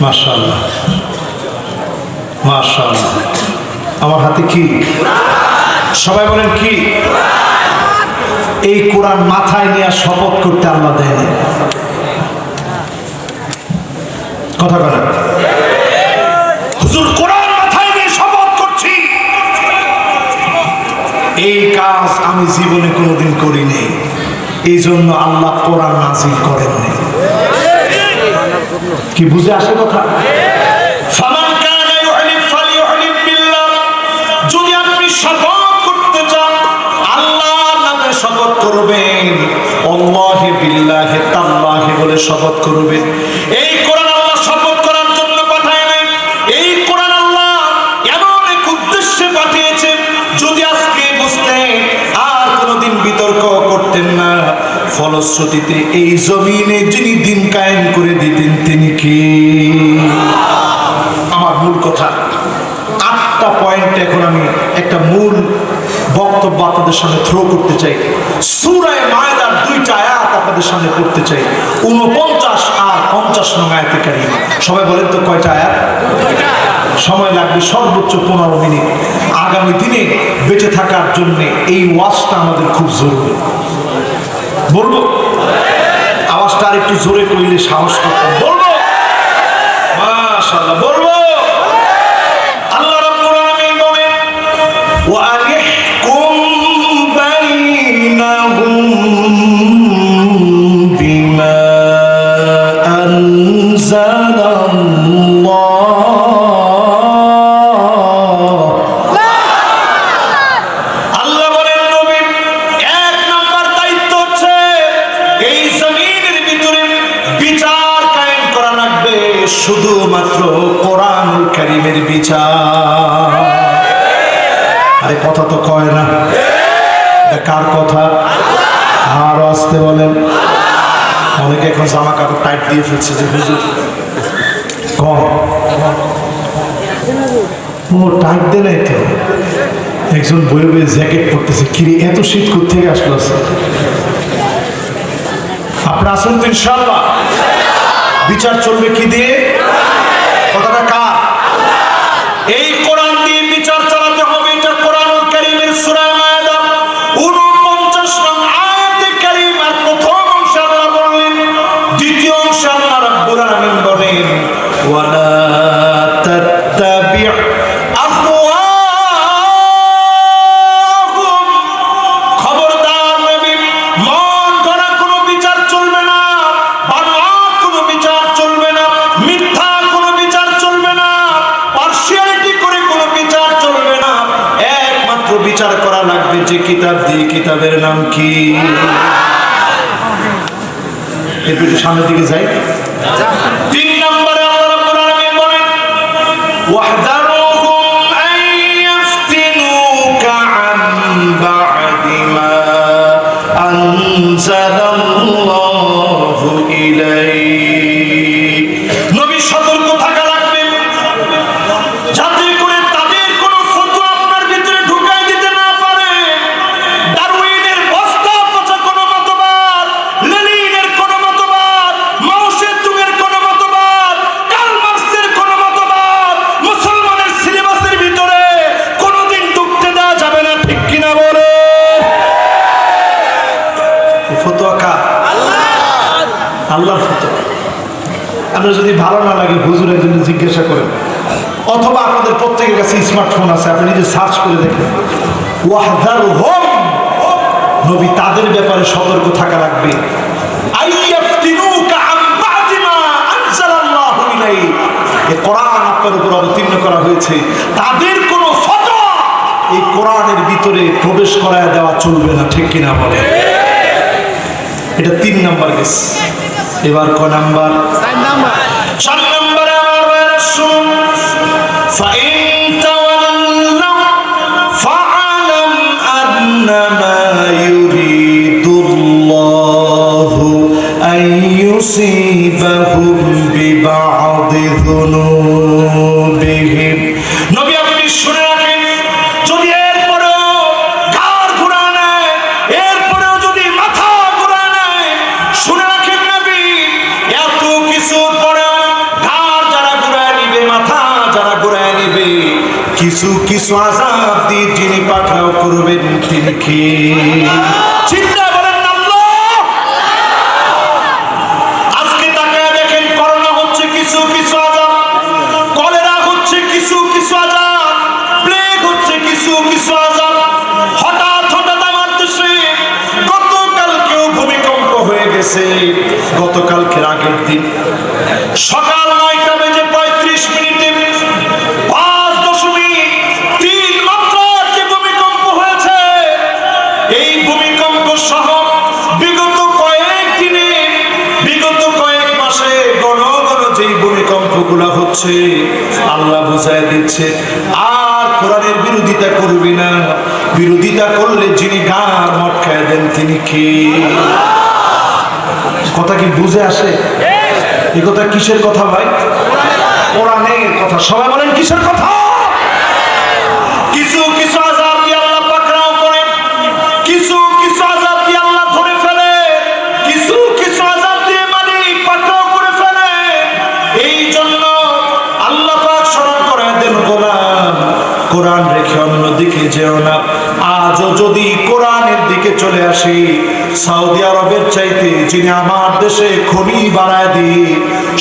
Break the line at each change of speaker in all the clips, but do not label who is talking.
মাশাআল্লাহ মাশাআল্লাহ। আমার হাতে কি? সবাই বলেন কি? এই কোরআন মাথায় নিয়ে শপথ করতে আল্লাহ দেয় কথা বলেন। হুজুর কোরআন মাথায় নিয়ে শপথ করছি, এই কাজ আমি জীবনে কোনোদিন করিনি, এই জন্য আল্লাহ কোরআন নাযিল করেননি। কি বুঝে আসে কথা? ফামান কানা ইউহলিফ ফালিউহলিফ বিল্লাহ। যদি আপনি শপথ করতে চান আল্লাহর নামে শপথ করবেন, আল্লাহি বিল্লাহি তাল্লাহি বলে শপথ করবেন। এই কোরআন আল্লাহ শপথ করার জন্য পাঠায় নাই, এই কোরআন আল্লাহ এমন এক উদ্দেশ্যে পাঠিয়েছেন, যদি আজকে বুঝতেন আর কোনোদিন বিতর্ক করতেন না। ফলশ্রুতিতে এই জমিনে যিনি দিন কায়েম করে দিতেন তিনি কি? আমার মূল কথা 8টা পয়েন্ট এখন আমি একটা মূল বক্তব্য আপনাদের সামনে থ্রো করতে চাই। সূরা মায়েদার 2টা আয়াত আপনাদের সামনে পড়তে চাই, 49 আর 50 নং আয়াতে কারিমা। সবাই বলেন তো কয়টা আয়াত? সময় লাগবে সর্বোচ্চ 15 মিনিট। আগামী দিনে বেঁচে থাকার জন্য এই ওয়াজটা আমাদের খুব জরুরি। বলবো আওয়াজটা আর একটু জোরে কইলে সাহস করতাম। বলবো মাশাআল্লাহ, বলবো। আল্লাহ রাব্বুল আলামিন বলেন ওয়া আনিহকুম বাইনাহুম বিমা আনজালাল্লাহ। আল্লাহ বলেন নবী এক নাম্বার দায়িত্ব হচ্ছে এই জমিনের ভিতরে বিচার কায়েম করা লাগবে, শুধুমাত্র কোরআনুল কারীমের বিচার। আরে কথা তো কয় না, কার কথা? আর আসতে বলেন। অনেকে এখন জামা কাপড় টাইট দিয়ে ফেলছে যে হুজুর কম ও টাইট দে নাই তো। একজন বইয়ে বইয়ে জ্যাকেট পরতেছে, কিরে এত শীত কোত্থেকে আসলো? আপনারা আসুন তো ইনশাআল্লাহ। বিচার চলবে কি দিয়ে? কথাটা কার? এই কোরআন দিয়ে বিচার চালাতে হবে। এটা কোরআনুল কারীমের সূরা মায়েদা 49 নং আয়াতে কারীমার প্রথম অংশে আল্লাহ বললেন, দ্বিতীয় অংশে আল্লাহ রাব্বুল আলামিন বলেন ওয়ালা তাত্তাবি' আহওয়াহুম। খবরদার নবী, মন গড়া কোনো বিচার চলবে না, বানোয়াট কোনো বিচার চলবে না, মিথ্যা কোনো বিচার চলবে না, পার্সিয়ালিটি করে কোনো বিচার চলবে না। একমাত্র বিচার করা লাগবে যে কিতাব দিয়ে, কিতাবের নাম কি? একটু সামনের দিকে যাই। 3 নম্বরে আল্লাহ রাব্বুল আলামিন বলেন ওয়াহদারুহুম আন ইফতিনুকা আন বা'দি মা আনজালাল্লাহু ইলাইক। নবী সতর্ক থাকা লাগবে যাতে করে তাদের কোনো ফতোয়া আপনার ভিতরে ঢুকাই দিতে না পারে। ডারউইনের বস্তা পচা কোনো মতবাদ, লেনিনের কোনো মতবাদ, মাও সেতুংয়ের কোনো মতবাদ, কার্ল মার্কসের কোনো মতবাদ মুসলমানের সিলেবাসের ভিতরে কোনোদিন ঢুকতে দেওয়া যাবে না, ঠিক কিনা বলে? ফতোয়া কার? আল্লাহর ফতোয়া। আপনার যদি ভালো না লাগে হুজুরের জন্য জিজ্ঞাসা করেন, অথবা আপনাদের প্রত্যেকের কাছে স্মার্টফোন আছে, আপনি নিজে সার্চ করে দেখেন ওয়াহদারুহুম। নবী তাদের ব্যাপারে সতর্ক থাকা লাগবে। আইয়াফতিনুকা আন বা'দি মা আনজালাল্লাহু ইলাইক। এই কোরআন আপনার উপর অবতীর্ণ করা হয়েছে, তাদের কোনো ফতোয়া এই কোরআনের ভিতরে প্রবেশ করায় দেওয়া চলবে না, ঠিক কিনা বলে? এটা 3 নাম্বার গেছে। এবার ক নাম্বার? 4 নম্বরে আমার ভাইরা শুনুন, ফাইন তাওয়াল্লাউ ফা'আলাম আন্নামা ইউরিদুল্লাহু আন ইউসিবাহুম বিবা'দি যুনুবিহিম। নবী আপনি শুনে রাখেন, যদি এরপরেও ঘাড় ঘুরা নেয়, এরপরেও যদি মাথা ঘুরা নেয়, শুনে রাখেন নবী এত কিছুর পরেও ঘাড় যারা কিছু কিছু আযাব দিয়ে যিনি পাকড়াও করবেন তিনি কে? চিন্তা করেন আল্লাহ। আজকে তাকায় দেখেন, করোনা হচ্ছে কিছু কিছু আযাব, কলেরা হচ্ছে কিছু কিছু আযাব, প্লেগ হচ্ছে কিছু কিছু আযাব। হঠাৎ হঠাৎ আমার দেশে গতকালকেও ভূমিকম্প হয়ে গেছে। গতকালকের আগের দিন সকাল 9টা বেজে 35 মিনিটে 5.3 মাত্রার যে ভূমিকম্প হয়েছে, এই ভূমিকম্প সহ বিগত কয়েকদিনে, বিগত কয়েক মাসে ঘন ঘন যেই ভূমিকম্পগুলো হচ্ছে, আল্লাহ বুঝায় দিচ্ছে আর কোরআনের বিরোধিতা করবি না। বিরোধিতা করলে যিনি গার মটকায় দেন তিনি কে? কথা কি বুঝে আসে? এই কথা কিসের কথা ভাই? কোরআনের কথা। সবাই বলেন কিসের কথা? কিছু কিছু আযাব দিয়ে আল্লাহ পাকড়াও করে, কিছু কিছু আযাব দিয়ে আল্লাহ ধরে ফেলে, কিছু কিছু আযাব দিয়ে মালিক পাকড়াও করে ফেলে। এই জন্য আল্লাহ পাক স্মরণ করে দেন, গোলাম কোরআন রেখে অন্যদিকে যেও না। আজও যদি কোরআনের দিকে চলে আসি, সৌদি আরবের চাইতে যিনি আমার দেশে খনি বাড়ায় দিয়ে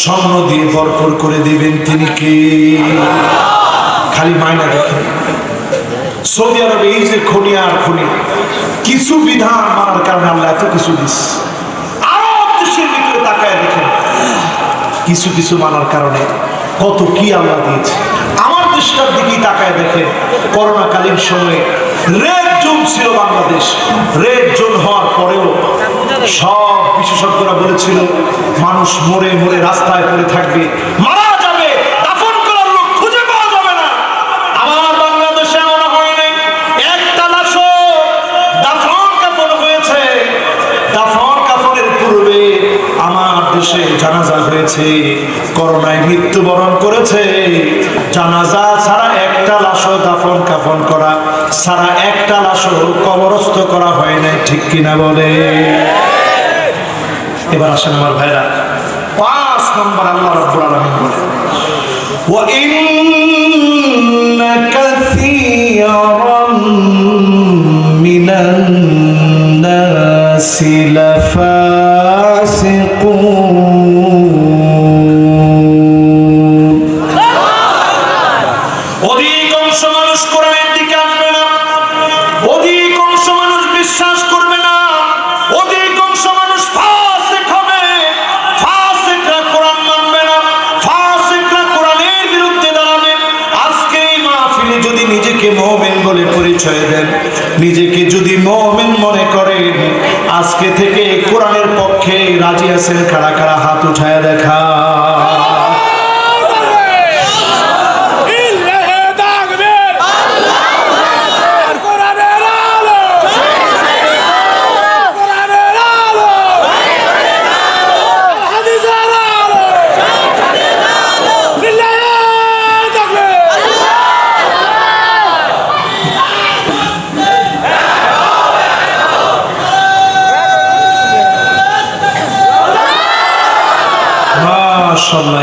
স্বর্ণ দিয়ে ভরপুর করে দিবেন তিনি কে? খালি মাইনা দেখেন, সৌদি আরবে এই যে খনি আর খনি, কিছু বিধান মানার কারণে আল্লাহ এত কিছু দিচ্ছে। আরব দেশের ভিতরে তাকায় দেখেন, কিছু কিছু মানার কারণে কত কি আল্লাহ দিয়েছে। আমার দেশটার দিকেই তাকায় দেখেন, করোনাকালীন সময়ে রেড জোন ছিল বাংলাদেশ। রেড জোন হওয়ার পরেও সব বিশেষজ্ঞরা বলেছিল মানুষ মরে মরে রাস্তায় পড়ে থাকবে, মারা যাবে, দাফন করার লোক খুঁজে পাওয়া যাবে না। আমার বাংলাদেশে এমন হয় নাই, একটা লাশও দাফন কাফন হয়েছে। দাফন কাফনের পূর্বে আমার দেশে জানাজা হয়েছে, করোনায় মৃত্যুবরণ করেছে। জানাজা ছাড়া একটা লাশও দাফন কাফন করা ছাড়া একটা লাশও কবরস্থ করা হয় নাই, ঠিক কিনা বলে? এবার আসেন আমার ভাইরা, 5 নম্বর আল্লাহ রাব্বুল আলামিন বলেন, ওয়া ইন্না কাসীরাম মিনান নাসি লাফাসিকুন। অধিকাংশ মানুষ কোরআনের দিকে আসবে না, অধিকাংশ মানুষ বিশ্বাস করবে না, অধিকাংশ মানুষ ফাসিক হবে। ফাসিকরা কোরআন মানবে না, ফাসিকরা কোরআনের বিরুদ্ধে দাঁড়াবে। আজকে এই মাহফিলে যদি নিজেকে মুমিন বলে পরিচয় দেন, নিজেকে যদি মুমিন মনে করেন, আজকে থেকে কোরআনের পক্ষে রাজি আছেন কারা কারা? হাত উঠায় দেখা।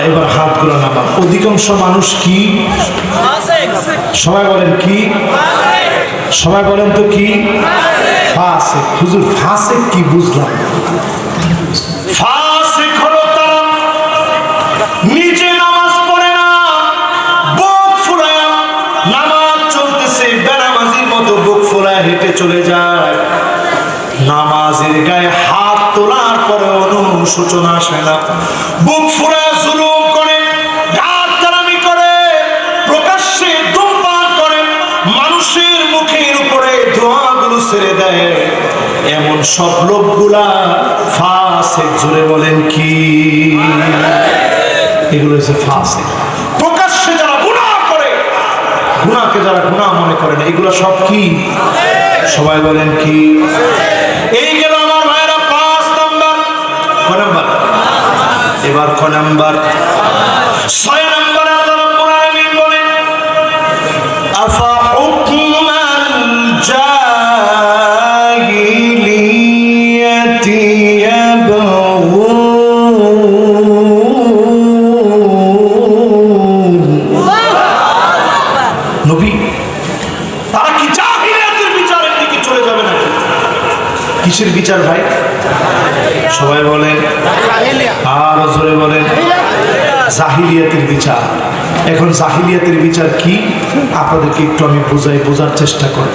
এবার হাতগুলো নামা। অধিকাংশ মানুষ কি? সবাই বলেন কি? সবাই বলেন তো কি? ফাসিক। হুজুর ফাসিক কি বুঝলাম? ফাসিক হলো তারা নিজে নামাজ পড়ে না, বুক ফুলায় নামাজ চলতেছে, বেনামাজির মতো বুক ফুলায় হেঁটে চলে যায়। নামাজের গায়ে হাত তোলার পরে অনুশোচনা আসে না, বুক ফুলায় জুলুম করে, গাদ্দারি করে, প্রকাশ্যে ধূমপান করে, মানুষের মুখের উপরে ধোঁয়াগুলো ছেড়ে দেয়। এমন সব লোকগুলা ফাসিক। জোরে বলেন কি? এগুলো হচ্ছে ফাসিক। প্রকাশ্যে যারা গুনাহ করে, গুনাহকে যারা গুনাহ মনে করে না, এগুলো সব কি? সবাই বলেন কি? এই গেল আমার ভাইরা 5 নাম্বার। কয় নাম্বার? এবার কয় নাম্বার? 6 নাম্বার আল্লাহ রাব্বুল আলামিন বলেন, আফা হুকমাল জাহিলিয়াতি ইয়াবগুন। নবী কিসের বিচার ভাই? সবাই বলেন, আর জোরে বলেন, জাহিলিয়াতের বিচার। এখন জাহিলিয়াতের বিচার কি আপনাদেরকে একটু আমি বোঝার চেষ্টা করি।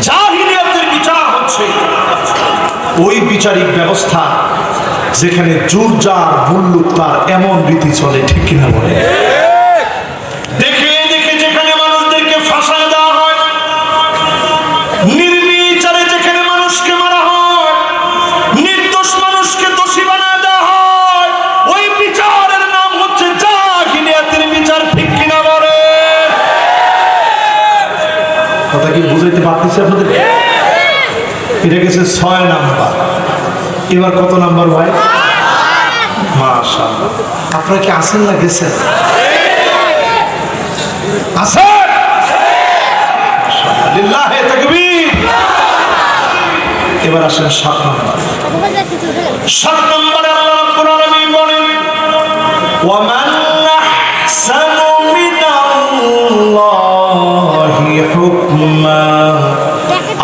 জাহিলিয়াতের বিচার হচ্ছে ওই বিচারিক ব্যবস্থা যেখানে জোর যার মুল্লুক তার এমন রীতি চলে, ঠিক কিনা বলে? দেখে দেখে যেখানে মানুষদেরকে ফাঁসায় দেওয়া হয়, নির্বিচারে যেখানে মানুষকে মারা হয়, নির্দোষ মানুষকে দোষী বানায় দেওয়া হয়, ওই বিচারের নাম হচ্ছে জাহিলিয়াতের বিচার, ঠিক কিনা বলে? কথা কি বুঝাইতে পারতেছি আপনাদের? এটা গেছে 6 নাম্বার। এবার কত নাম্বার ভাই? মাশাআল্লাহ। আপনারা কি আসেন না গেছেন? আসেন? লিল্লাহি তাকবীর। এবার আসেন 7 নাম্বার। 7 নম্বরে আল্লাহ রাব্বুল আলামিন বলেন, ওয়া মান আহসানু মিনাল্লাহি হুকমা,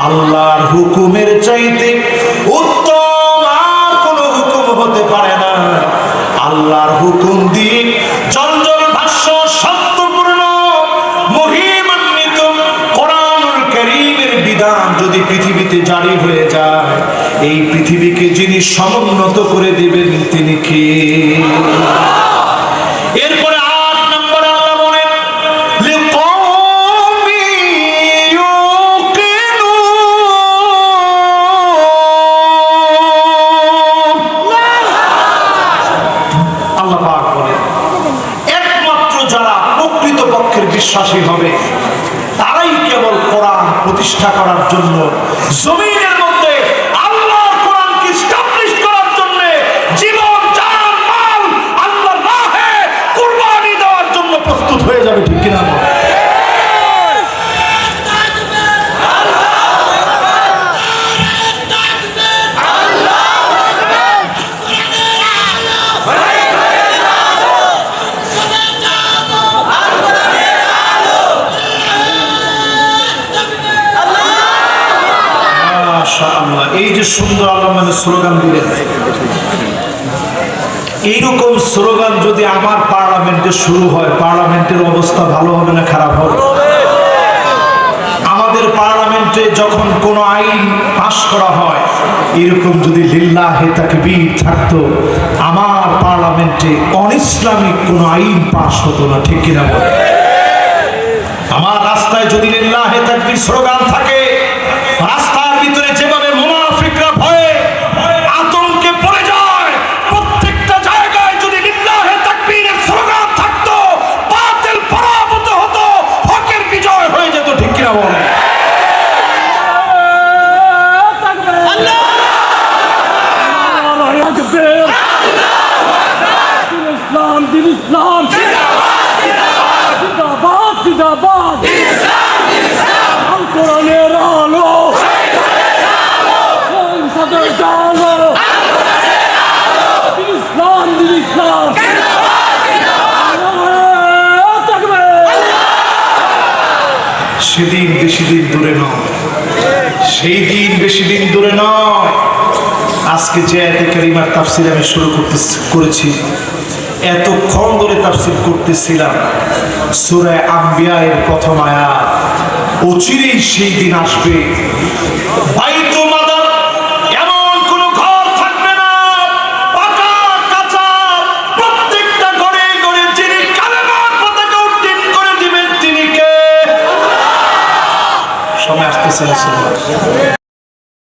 আল্লাহর হুকুমের চাইতে উত্তম আর কোনো হুকুম হতে পারে না। আল্লাহর হুকুম দিয়ে চঞ্চল ভাষ্য সত্যপূর্ণ মহিমান্বিত কোরআনুল কারীমের বিধান যদি পৃথিবীতে জারি হয়ে যায়, এই পৃথিবীকে যিনি সমুন্নত করে দেবেন তিনি কে? এরপরে 8 নম্বরে আল্লাহ বলেন, বিশ্বাসী হবে তারাই কেবল কোরআন প্রতিষ্ঠা করার জন্য, জমিনের মধ্যে আল্লাহর কোরআনকে এস্টাবলিশ করার জন্য জীবন জান মাল আল্লাহর রাহে কুরবানি দেওয়ার জন্য প্রস্তুত হয়ে যাবে, ঠিক কিনা? এই যে সুন্দর আল্লাহ মানে স্লোগান দিলেন, এইরকম স্লোগান যদি আমার পার্লামেন্টে শুরু হয়, পার্লামেন্টের অবস্থা ভালো হবে না খারাপ হবে? আমাদের পার্লামেন্টে যখন কোনো আইন পাশ করা হয়, এরকম যদি লিল্লাহি তাকবীর থাকতো, আমার পার্লামেন্টে অনিসলামিক কোনো আইন পাশ হতো না, ঠিক কিনা বলে? আমার রাস্তায় যদি লিল্লাহি তাকবীর স্লোগান থাকে, রাস্তার ভিতরে যেভাবে মুনাফিকরা ভয়ে আতঙ্কে পড়ে যায়, প্রত্যেকটা জায়গায় যদি লিল্লাহি তাকবীরের স্লোগান থাকতো, বাতিল পরাভূত হতো, হকের বিজয় হয়ে যেত, ঠিক কিনা বলে? ইসলাম দিন, ইসলাম জিন্দাবাদ, জিন্দাবাদ, আল কোরআনের আলো, ইসলাম দিন, ইসলাম। সেদিন বেশি দিন দূরে নয়, সেই দিন বেশি দিন দূরে নয়। আজকে যে আয়াতে কারিমার তাফসীর আমি শুরু করেছি, এতক্ষণ ধরে তাফসীর করতেছিলাম সূরা আম্বিয়া এর প্রথম আয়াত। অচিরেই সেই দিন আসবে, বাইতুল মাদার এমন কোন ঘর থাকবে না, পাকা কাঁচা, প্রত্যেকটা ঘরে ঘরে যিনি কালেমার পতাকা উড্ডীন করে দিবেন তিনি কে? সময় আসতেছে না।